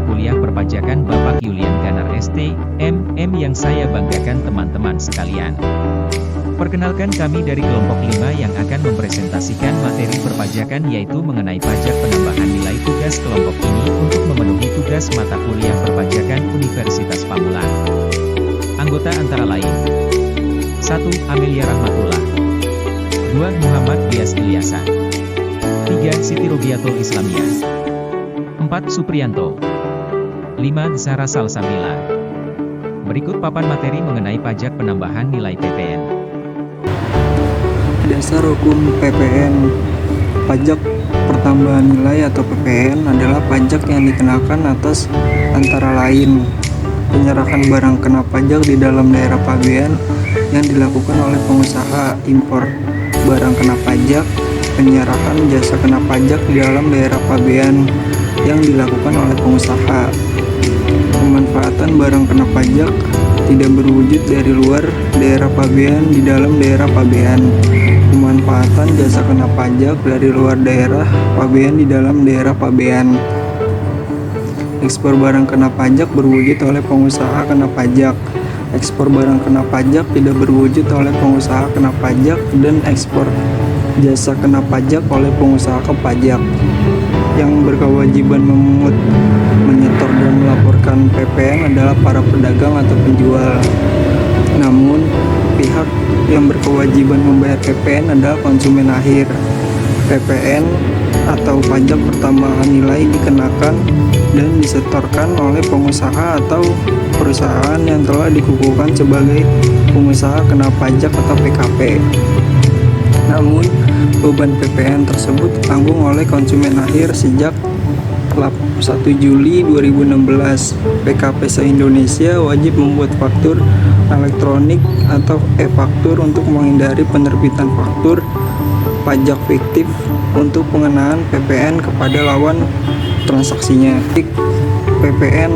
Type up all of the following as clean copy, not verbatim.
kuliah perpajakan Bapak Yulian Ganar ST, MM yang saya banggakan teman-teman sekalian. Perkenalkan kami dari kelompok 5 yang akan mempresentasikan materi perpajakan yaitu mengenai pajak penambahan nilai. Tugas kelompok ini untuk memenuhi tugas mata kuliah perpajakan Universitas Pamulang. Anggota antara lain 1. Amelia Rahmatullah 2. Muhammad Bias Ilyasa 3. Siti Robiatul Islamiyah 4. Supriyanto 5. Zahra Salsabila. Berikut papan materi mengenai pajak penambahan nilai PPN. Dasar hukum PPN. Pajak pertambahan nilai atau PPN adalah pajak yang dikenakan atas antara lain penyerahan barang kena pajak di dalam daerah pabean yang dilakukan oleh pengusaha, impor barang kena pajak, penyerahan jasa kena pajak di dalam daerah pabean yang dilakukan oleh pengusaha, pemanfaatan barang kena pajak tidak berwujud dari luar daerah pabean di dalam daerah pabean, pemanfaatan jasa kena pajak dari luar daerah pabean di dalam daerah pabean. Ekspor barang kena pajak berwujud oleh pengusaha kena pajak. Ekspor barang kena pajak tidak berwujud oleh pengusaha kena pajak, dan ekspor jasa kena pajak oleh pengusaha ke pajak. Yang berkewajiban memungut, menyetor dan melaporkan PPN adalah para pedagang atau penjual. Namun, pihak yang berkewajiban membayar PPN adalah konsumen akhir. PPN atau pajak pertambahan nilai dikenakan dan disetorkan oleh pengusaha atau perusahaan yang telah dikukuhkan sebagai pengusaha kena pajak atau PKP. Namun, beban PPN tersebut ditanggung oleh konsumen akhir sejak 1 Juli 2016. PKP se-Indonesia wajib membuat faktur elektronik atau e-faktur untuk menghindari penerbitan faktur pajak fiktif untuk pengenaan PPN kepada lawan transaksinya. PPN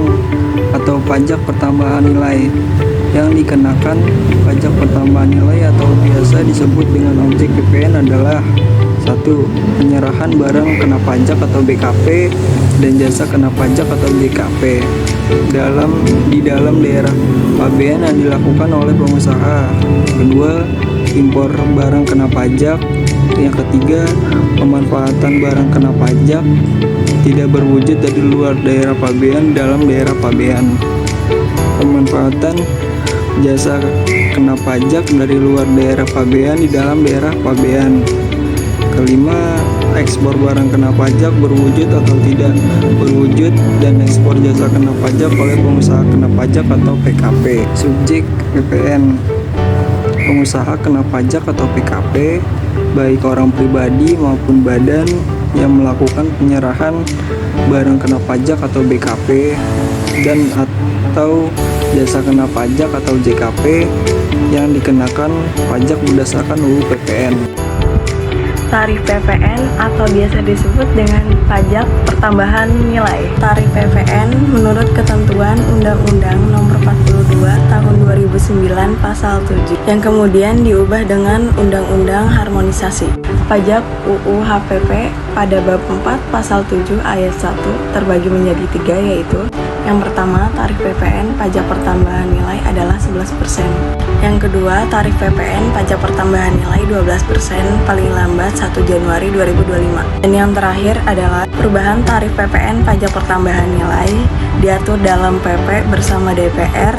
atau pajak pertambahan nilai yang dikenakan pajak pertambahan nilai atau biasa disebut dengan objek PPN adalah 1. Penyerahan barang kena pajak atau BKP dan jasa kena pajak atau JKP di dalam daerah pabean yang dilakukan oleh pengusaha. Kedua, impor barang kena pajak. Yang ketiga, pemanfaatan barang kena pajak tidak berwujud dari luar daerah pabean dalam daerah pabean. Pemanfaatan jasa kena pajak dari luar daerah pabean di dalam daerah pabean. Kelima, ekspor barang kena pajak berwujud atau tidak berwujud, dan ekspor jasa kena pajak oleh pengusaha kena pajak atau PKP. Subjek PPN. Pengusaha kena pajak atau PKP, baik orang pribadi maupun badan yang melakukan penyerahan barang kena pajak atau BKP dan atau jasa kena pajak atau JKP yang dikenakan pajak berdasarkan UU PPN. Tarif PPN atau biasa disebut dengan pajak pertambahan nilai. Tarif PPN menurut ketentuan Undang-Undang Nomor 42 Tahun 2009 Pasal 7 yang kemudian diubah dengan Undang-Undang Harmonisasi Pajak UU HPP pada bab 4 Pasal 7 ayat 1 terbagi menjadi 3, yaitu yang pertama, tarif PPN pajak pertambahan nilai adalah 11%. Yang kedua, tarif PPN pajak pertambahan nilai 12% paling lambat 1 Januari 2025. Dan yang terakhir adalah perubahan tarif PPN pajak pertambahan nilai diatur dalam PP bersama DPR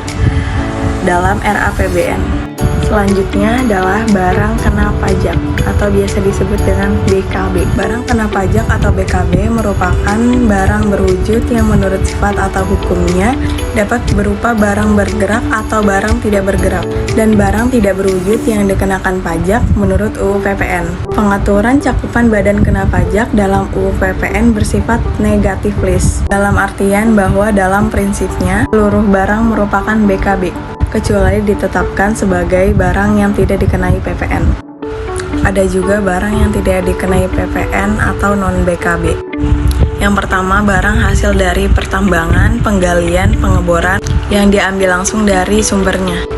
dalam RAPBN. Selanjutnya adalah barang kena pajak atau biasa disebut dengan BKB. Barang kena pajak atau BKB merupakan barang berwujud yang menurut sifat atau hukumnya dapat berupa barang bergerak atau barang tidak bergerak, dan barang tidak berwujud yang dikenakan pajak menurut UU PPN. Pengaturan cakupan badan kena pajak dalam UU PPN bersifat negatif list, dalam artian bahwa dalam prinsipnya seluruh barang merupakan BKB, kecuali ditetapkan sebagai barang yang tidak dikenai PPN. Ada juga barang yang tidak dikenai PPN atau non-BKB. Yang pertama, barang hasil dari pertambangan, penggalian, pengeboran yang diambil langsung dari sumbernya.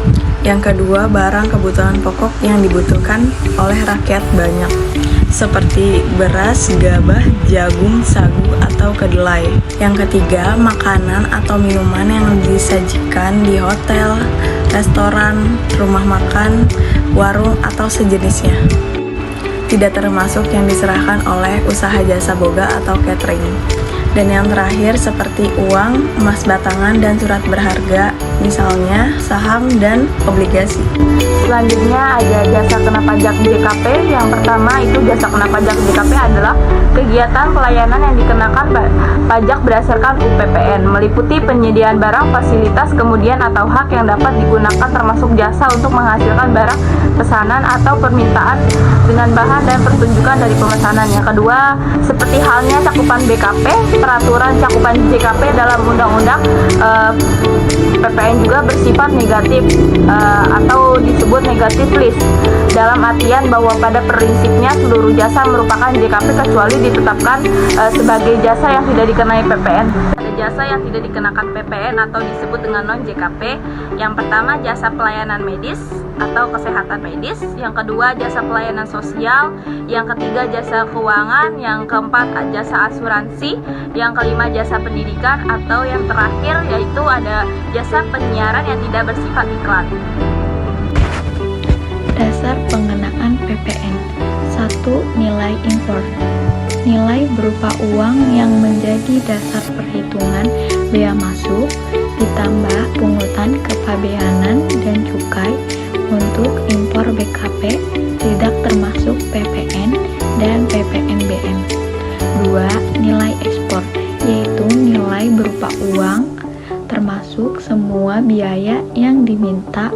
Yang kedua, barang kebutuhan pokok yang dibutuhkan oleh rakyat banyak, seperti beras, gabah, jagung, sagu, atau kedelai. Yang ketiga, makanan atau minuman yang disajikan di hotel, restoran, rumah makan, warung, atau sejenisnya. Tidak termasuk yang diserahkan oleh usaha jasa boga atau catering. Dan yang terakhir seperti uang, emas batangan, dan surat berharga, misalnya saham dan obligasi. Selanjutnya ada jasa kena pajak JKP. Yang pertama itu jasa kena pajak JKP adalah kegiatan pelayanan yang dikenakan pajak berdasarkan UPPN, meliputi penyediaan barang, fasilitas, kemudian atau hak yang dapat digunakan termasuk jasa untuk menghasilkan barang pesanan atau permintaan dengan bahan dan pertunjukan dari pemesanan. Yang kedua, seperti halnya cakupan BKP, peraturan cakupan JKP dalam undang-undang PPN juga bersifat negatif atau disebut negatif list, dalam artian bahwa pada prinsipnya seluruh jasa merupakan JKP kecuali ditetapkan sebagai jasa yang tidak dikenai PPN. Ada jasa yang tidak dikenakan PPN atau disebut dengan non-JKP. Yang pertama, jasa pelayanan medis atau kesehatan medis. Yang kedua, jasa pelayanan sosial. Yang ketiga, jasa keuangan. Yang keempat, jasa asuransi. Yang kelima, jasa pendidikan. Atau yang terakhir yaitu ada jasa penyiaran yang tidak bersifat iklan. Dasar pengenaan PPN. 1. Nilai impor. Nilai berupa uang yang menjadi dasar perhitungan bea masuk ditambah pungutan kepabeanan dan cukai untuk impor BKP tidak termasuk PPN dan PPNBM. 2. Nilai ekspor, yaitu nilai berupa uang termasuk semua biaya yang diminta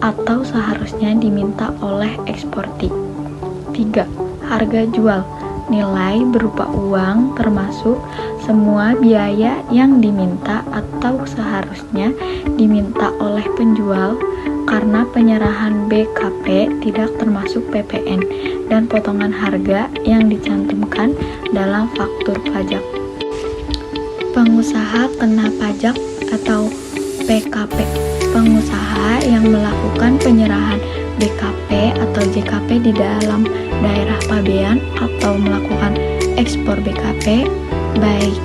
atau seharusnya diminta oleh eksportir. 3. Harga jual, nilai berupa uang termasuk semua biaya yang diminta atau seharusnya diminta oleh penjual karena penyerahan BKP tidak termasuk PPN dan potongan harga yang dicantumkan dalam faktur pajak. Pengusaha kena pajak atau PKP. Pengusaha yang melakukan penyerahan BKP atau JKP di dalam daerah pabean atau melakukan ekspor BKP, baik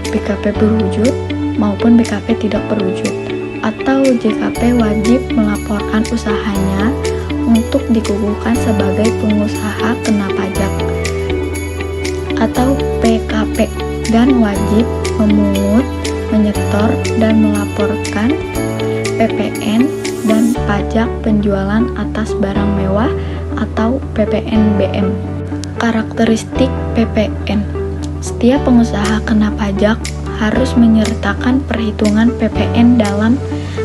BKP berwujud maupun BKP tidak berwujud, atau JKP wajib melaporkan usahanya untuk dikukuhkan sebagai pengusaha kena pajak, atau PKP, dan wajib memungut, menyetor, dan melaporkan PPN dan pajak penjualan atas barang mewah atau PPNBM. Karakteristik PPN. Setiap pengusaha kena pajak harus menyertakan perhitungan PPN dalam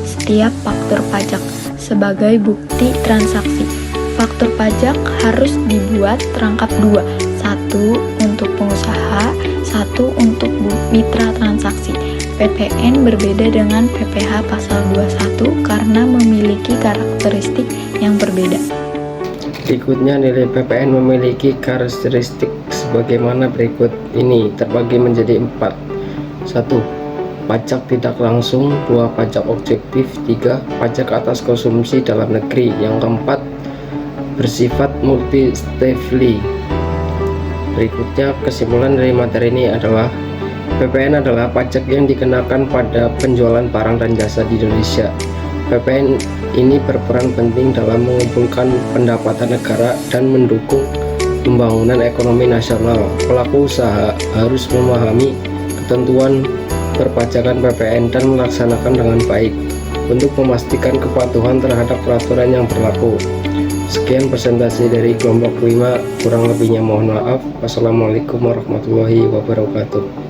setiap faktur pajak sebagai bukti transaksi. Faktur pajak harus dibuat terangkap dua, satu untuk pengusaha, satu untuk mitra transaksi. PPN berbeda dengan PPh pasal 21 karena memiliki karakteristik yang berbeda. Berikutnya, nilai PPN memiliki karakteristik sebagaimana berikut ini, terbagi menjadi 4. 1. Pajak tidak langsung. 2. Pajak objektif. 3. Pajak atas konsumsi dalam negeri. Yang keempat, bersifat multi-stateless. Berikutnya, kesimpulan dari materi ini adalah PPN adalah pajak yang dikenakan pada penjualan barang dan jasa di Indonesia. PPN ini berperan penting dalam mengumpulkan pendapatan negara dan mendukung pembangunan ekonomi nasional. Pelaku usaha harus memahami ketentuan perpajakan PPN dan melaksanakan dengan baik untuk memastikan kepatuhan terhadap peraturan yang berlaku. Sekian presentasi dari kelompok 5, kurang lebihnya mohon maaf. Wassalamualaikum warahmatullahi wabarakatuh.